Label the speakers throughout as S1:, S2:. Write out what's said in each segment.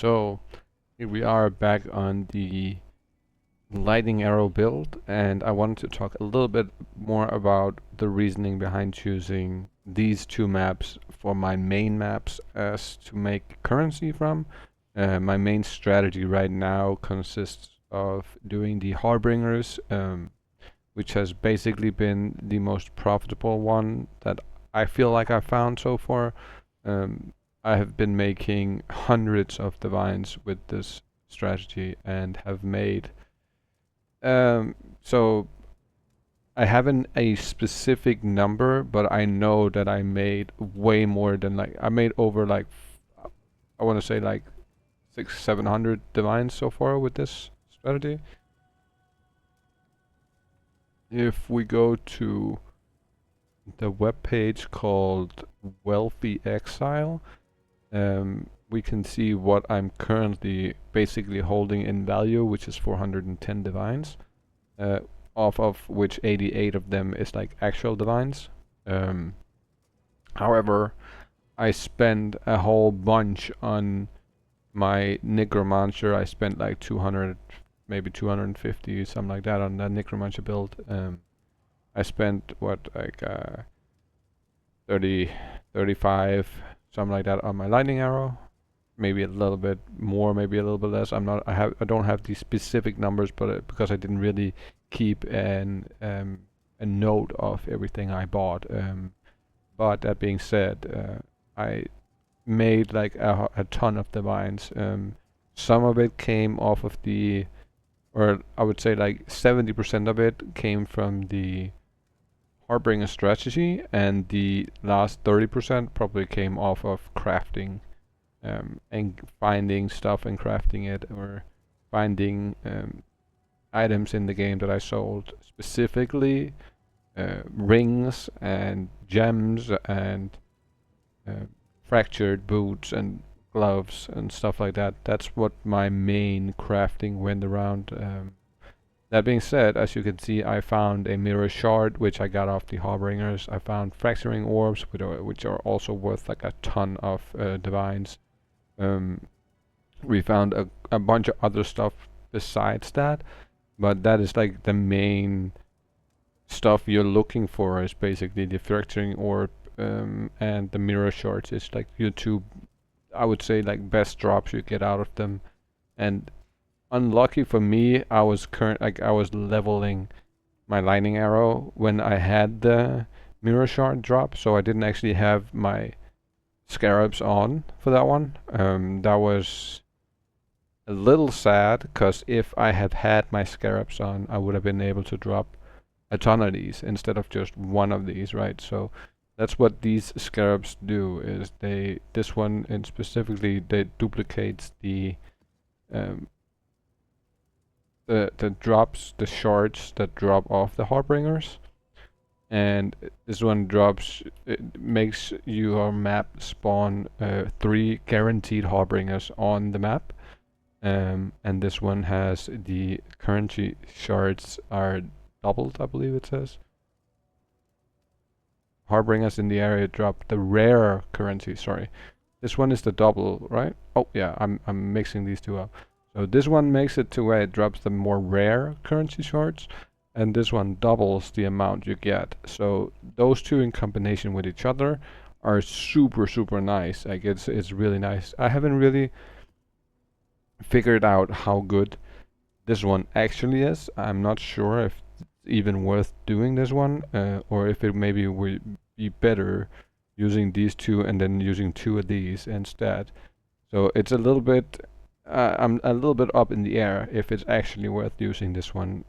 S1: So here we are back on the lightning arrow build, and I wanted to talk a little bit more about the reasoning behind choosing these two maps for my main maps as to make currency from. My main strategy right now consists of doing the Harbingers, which has basically been the most profitable one that I feel like I found so far. I have been making hundreds of divines with this strategy and have made so I haven't a specific number, but I know that I made way more than I made over I want to say like 600-700 divines so far with this strategy. If we go to the web page called Wealthy Exile, we can see what I'm currently basically holding in value, which is 410 divines, off of which 88 of them is like actual divines. However, I spend a whole bunch on my Necromancer. I spent like 200, maybe 250, something like that on the Necromancer build. I spent what, like 30, 35, something like that on my lightning arrow. Maybe a little bit more, maybe a little bit less. I don't have the specific numbers, but because I didn't really keep a note of everything I bought. But that being said, I made like a ton of divines. Some of it came off of or I would say like 70% of it came from the Harbinger strategy, and the last 30% probably came off of crafting. And finding stuff and crafting it, or finding items in the game that I sold, specifically rings and gems and fractured boots and gloves and stuff like that. That's what my main crafting went around. That being said, as you can see, I found a mirror shard, which I got off the Harbingers. I found fracturing orbs, which are also worth like a ton of divines. We found a bunch of other stuff besides that, but that is like the main stuff you're looking for, is basically the fracturing orb and the mirror shards. It's like your two, I would say, like best drops you get out of them. And unlucky for me, I was leveling my lightning arrow when I had the mirror shard drop, so I didn't actually have my scarabs on for that one. That was a little sad, because if I had had my scarabs on, I would have been able to drop a ton of these instead of just one of these, right? So that's what these scarabs do, is this one and specifically, they duplicates the drops, the shards that drop off the Harbingers. And this one it makes your map spawn 3 guaranteed Harbingers on the map. And this one has the currency shards are doubled, I believe it says. Harbingers in the area drop the rare currency, sorry. This one is the double, right? Oh yeah, I'm mixing these two up. So this one makes it to where it drops the more rare currency shards, and this one doubles the amount you get. So those two in combination with each other are super nice. Like it's really nice. I haven't really figured out how good this one actually is. I'm not sure if it's even worth doing this one, or if it maybe would be better using these two and then using 2 of these instead. So it's a little bit I'm a little bit up in the air if it's actually worth using this one.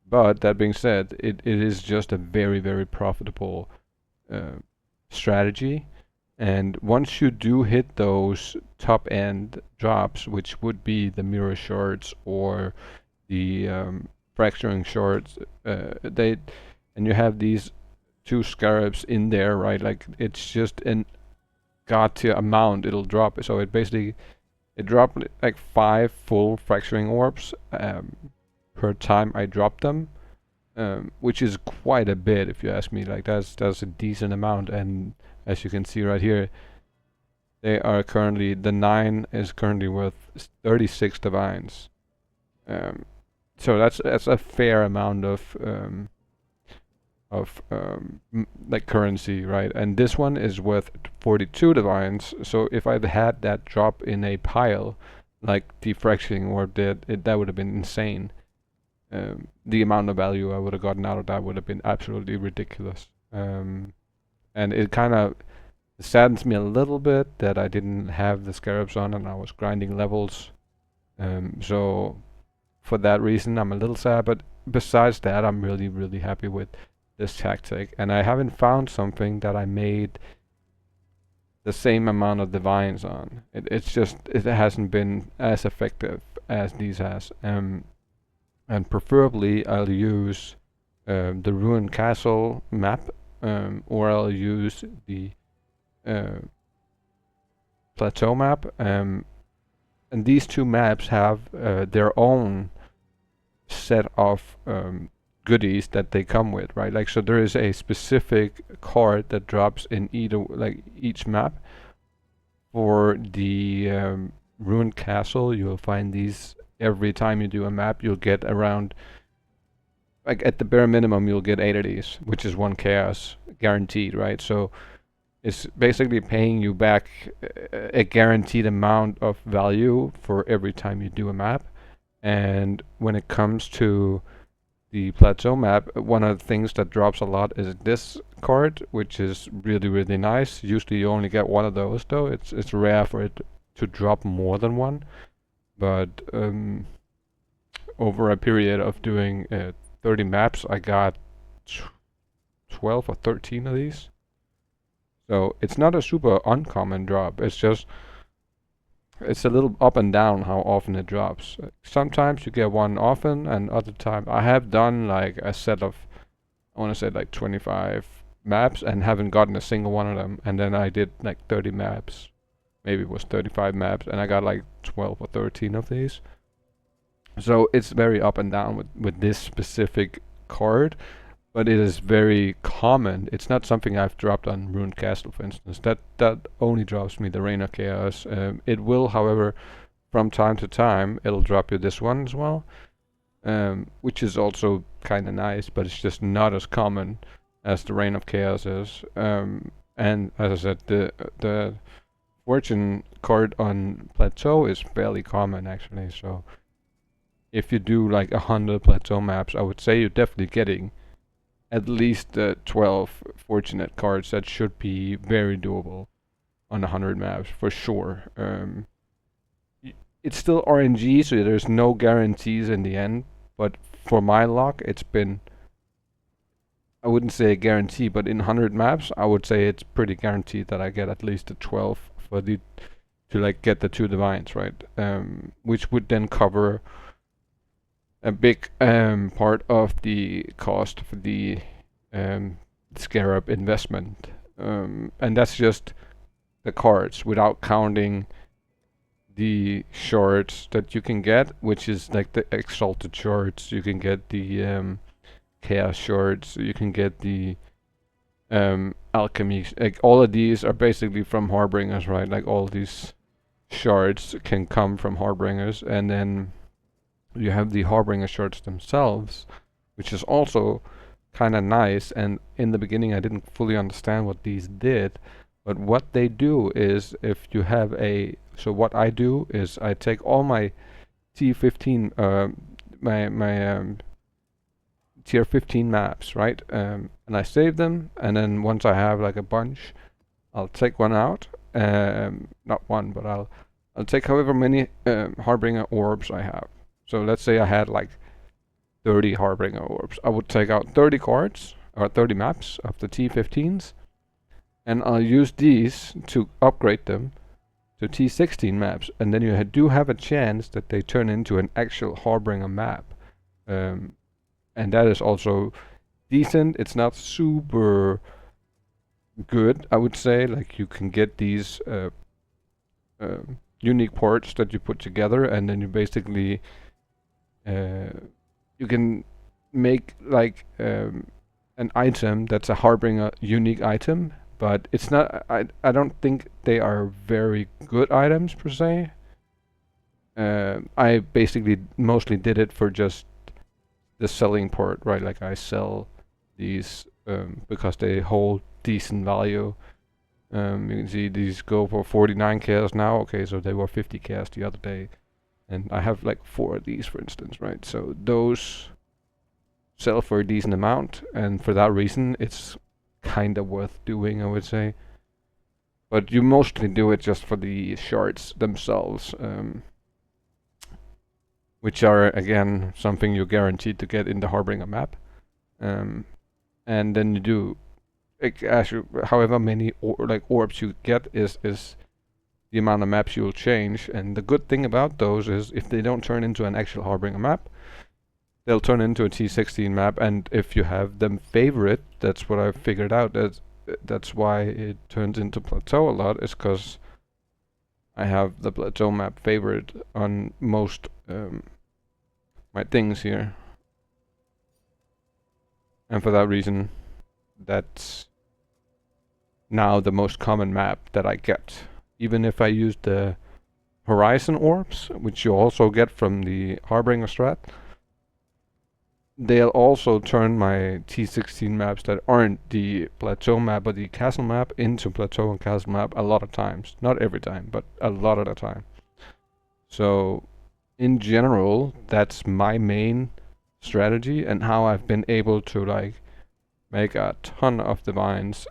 S1: But that being said, it is just a very profitable strategy. And once you do hit those top end drops, which would be the mirror shards or the fracturing shards, and you have these 2 scarabs in there, right? Like it's just an god tier amount it'll drop. So it dropped like 5 full fracturing orbs per time I drop them, which is quite a bit if you ask me. Like that's a decent amount. And as you can see right here, they are currently, the 9 is currently worth 36 divines. So that's a fair amount of like currency, right? And this one is worth 42 divines. So if I'd had that drop in a pile, like the fracturing orb did, that would have been insane. The amount of value I would have gotten out of that would have been absolutely ridiculous. And it kind of saddens me a little bit that I didn't have the scarabs on and I was grinding levels. So for that reason, I'm a little sad. But besides that, I'm really, really happy with this tactic. And I haven't found something that I made the same amount of divines on. It's just, it hasn't been as effective as these has. And preferably I'll use the ruined castle map, or I'll use the plateau map. And these two maps have their own set of goodies that they come with, right? Like, so there is a specific card that drops in each map. For the ruined castle, you'll find these every time you do a map. You'll get around, like at the bare minimum, you'll get 8 of these, which is 1 chaos guaranteed, right? So it's basically paying you back a guaranteed amount of value for every time you do a map. And when it comes to the plateau map, one of the things that drops a lot is this card, which is really, really nice. Usually you only get 1 of those though. It's rare for it to drop more than 1. But over a period of doing 30 maps, I got 12 or 13 of these. So it's not a super uncommon drop. It's just, it's a little up and down how often it drops. Sometimes you get 1 often, and other time I have done like a set of, I want to say like 25 maps and haven't gotten a single one of them. And then I did like 30 maps, maybe it was 35 maps, and I got like 12 or 13 of these. So it's very up and down with this specific card, but it is very common. It's not something I've dropped on Ruined Castle, for instance. That only drops me the Reign of Chaos. It will, however, from time to time, it'll drop you this one as well, which is also kind of nice, but it's just not as common as the Reign of Chaos is. And as I said, the Fortune card on Plateau is fairly common, actually. So if you do like 100 Plateau maps, I would say you're definitely getting at least 12 fortunate cards. That should be very doable on 100 maps for sure. It's still RNG, so there's no guarantees in the end, but for my luck, it's been, I wouldn't say a guarantee, but in 100 maps, I would say it's pretty guaranteed that I get at least a 12 for to like get the 2 divines, right? Which would then cover a big part of the cost for the scarab investment. And that's just the cards without counting the shards that you can get, which is like the exalted shards. You can get the chaos shards, you can get the alchemy. Like all of these are basically from Harbingers, right? Like all these shards can come from Harbingers, and then you have the Harbinger shards themselves, which is also kind of nice. And in the beginning I didn't fully understand what these did, but what they do is, if you have a, so what I do is I take all my T15 my tier 15 maps, right, and I save them, and then once I have like a bunch, I'll take one out, not one, but I'll take however many Harbinger orbs I have. So let's say I had like 30 Harbinger orbs. I would take out 30 cards, or 30 maps of the T15s, and I'll use these to upgrade them to T16 maps. And then you do have a chance that they turn into an actual Harbinger map. And that is also decent. It's not super good, I would say. Like, you can get these unique parts that you put together, and then you basically you can make like an item that's a Harbinger unique item, but it's not. I don't think they are very good items per se. I basically mostly did it for just the selling part, right? Like I sell these because they hold decent value. You can see these go for 49 KS now. Okay, so they were 50 KS the other day, and I have like 4 of these, for instance, right? So those sell for a decent amount, and for that reason, it's kind of worth doing, I would say. But you mostly do it just for the shards themselves, which are again something you're guaranteed to get in the Harbinger map. And then you do, however many orbs you get is the amount of maps you will change. And the good thing about those is if they don't turn into an actual Harbinger map, they'll turn into a T16 map. And if you have them favorite, that's what I've figured out. That's why it turns into plateau a lot, is because I have the plateau map favorite on most my things here. And for that reason, that's now the most common map that I get. Even if I use the Horizon orbs, which you also get from the Harbinger Strat, they'll also turn my T16 maps that aren't the plateau map or the castle map into plateau and castle map a lot of times. Not every time, but a lot of the time. So in general, that's my main strategy and how I've been able to like make a ton of divines.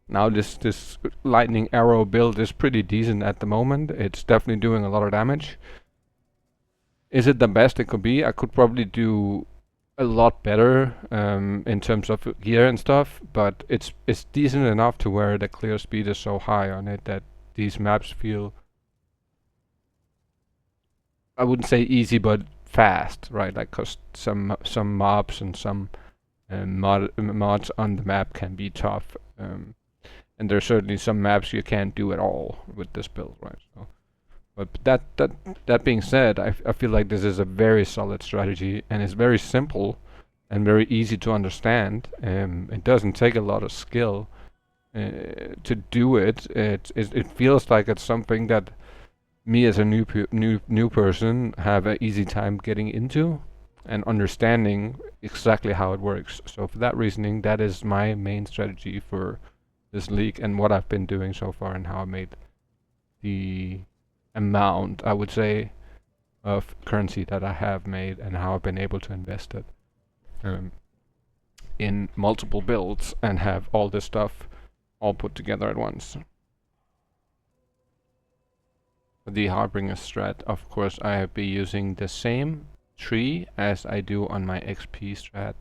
S1: Now this lightning arrow build is pretty decent at the moment. It's definitely doing a lot of damage. Is it the best it could be? I could probably do a lot better in terms of gear and stuff, but it's decent enough to where the clear speed is so high on it that these maps feel, I wouldn't say easy, but fast, right? Like, cause some mobs and some mods on the map can be tough, and there's certainly some maps you can't do at all with this build, right? So, but that being said, I feel like this is a very solid strategy, and it's very simple and very easy to understand. It doesn't take a lot of skill to do it. It feels like it's something that me as a new person have an easy time getting into and understanding exactly how it works. So for that reasoning, that is my main strategy for this league and what I've been doing so far and how I made the amount, I would say, of currency that I have made and how I've been able to invest it in multiple builds and have all this stuff all put together at once. The Harbinger Strat, of course, I have been using the same tree as I do on my XP Strat.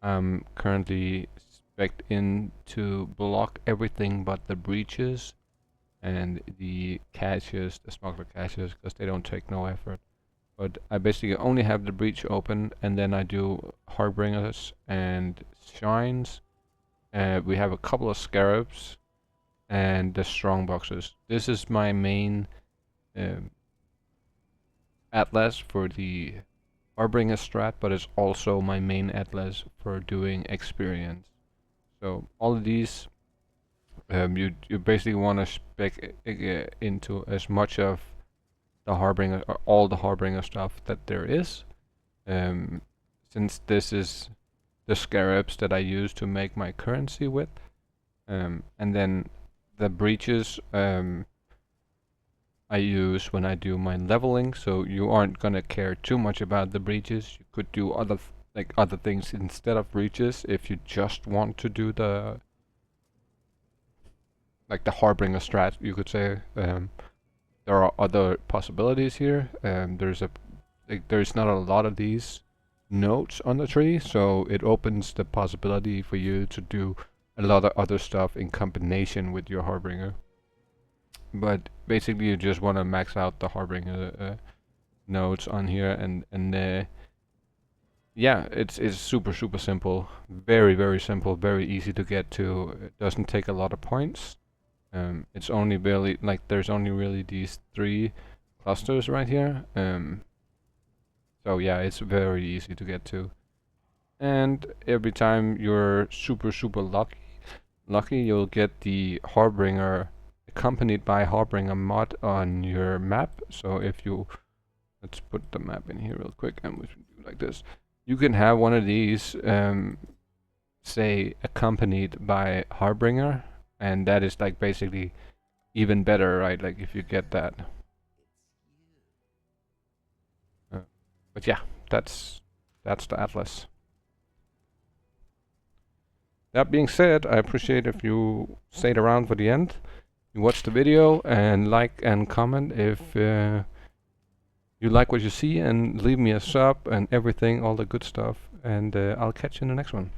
S1: I'm currently spec'd in to block everything but the breaches and the caches, the smuggler caches, because they don't take no effort. But I basically only have the breach open, and then I do Harbingers and Shrines. We have a couple of scarabs and the strong boxes. This is my main atlas for the Harbinger Strat, but it's also my main atlas for doing experience. So all of these, you basically want to spec into as much of the Harbinger, or all the Harbinger stuff that there is. Since this is the scarabs that I use to make my currency with, and then the breaches I use when I do my leveling. So you aren't gonna care too much about the breaches. You could do other things instead of breaches if you just want to do the Harbinger Strat, you could say. There are other possibilities here. There's not a lot of these nodes on the tree, so it opens the possibility for you to do a lot of other stuff in combination with your Harbinger. But basically, you just want to max out the Harbinger nodes on here, and yeah, it's super simple, very simple, very easy to get to. It doesn't take a lot of points. It's only barely, like, there's only really these 3 clusters right here. So yeah, it's very easy to get to. And every time you're super lucky, you'll get the Harbinger accompanied by Harbinger mod on your map. So if you, let's put the map in here real quick, and we should do like this. You can have one of these, say, accompanied by Harbinger, and that is like basically even better, right? Like if you get that. But yeah, that's the Atlas. That being said, I appreciate if you stayed around for the end. You watch the video and like and comment if you like what you see, and leave me a sub and everything, all the good stuff. And I'll catch you in the next one.